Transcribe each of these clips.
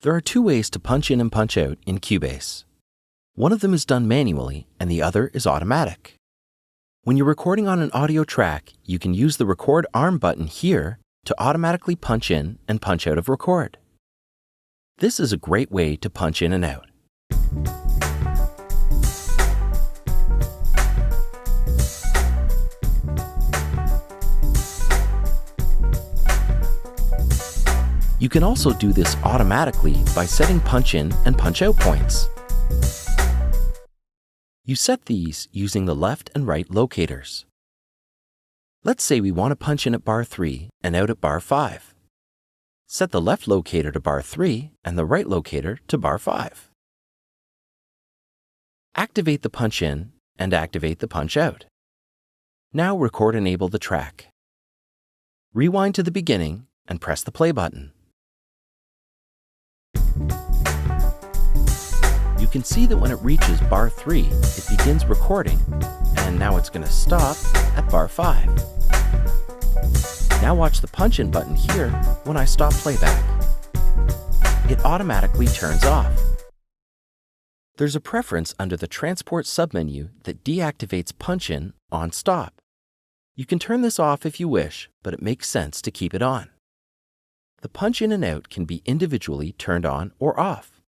There are two ways to punch in and punch out in Cubase. One of them is done manually and the other is automatic. When you're recording on an audio track, you can use the Record Arm button here to automatically punch in and punch out of record. This is a great way to punch in and out. You can also do this automatically by setting punch in and punch out points. You set these using the left and right locators. Let's say we want to punch in at bar 3 and out at bar 5. Set the left locator to bar 3 and the right locator to bar 5. Activate the punch in and activate the punch out. Now record enable the track. Rewind to the beginning and press the play button. You can see that when it reaches bar 3, it begins recording, and now it's going to stop at bar 5. Now watch the punch-in button here when I stop playback. It automatically turns off. There's a preference under the Transport submenu that deactivates punch-in on stop. You can turn this off if you wish, but it makes sense to keep it on. The punch in and out can be individually turned on or off.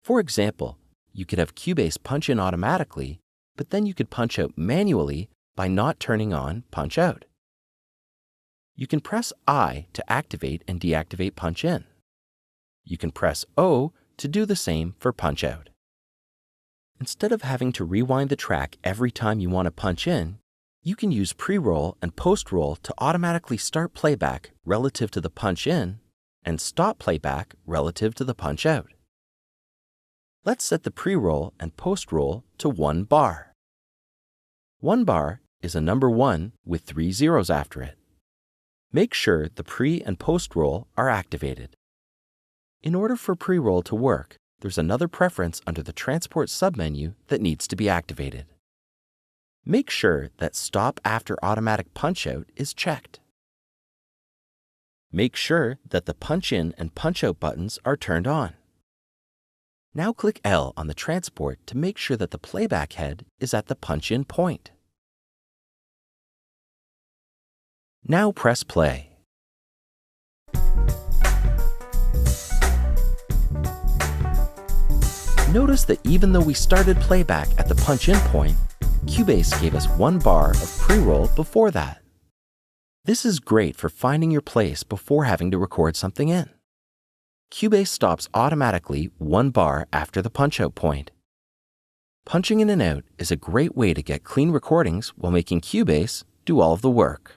For example, you could have Cubase punch in automatically, but then you could punch out manually by not turning on punch out. You can press I to activate and deactivate punch in. You can press O to do the same for punch out. Instead of having to rewind the track every time you want to punch in, you can use pre-roll and post-roll to automatically start playback relative to the punch in and stop playback relative to the punch out. Let's set the pre-roll and post-roll to 1 bar. 1 bar is a number 1 with 3 zeros after it. Make sure the pre- and post-roll are activated. In order for pre-roll to work, there's another preference under the Transport submenu that needs to be activated. Make sure that Stop After Automatic Punch-Out is checked. Make sure that the punch-in and punch-out buttons are turned on. Now click L on the transport to make sure that the playback head is at the punch-in point. Now press play. Notice that even though we started playback at the punch-in point, Cubase gave us 1 bar of pre-roll before that. This is great for finding your place before having to record something in. Cubase stops automatically 1 bar after the punch-out point. Punching in and out is a great way to get clean recordings while making Cubase do all of the work.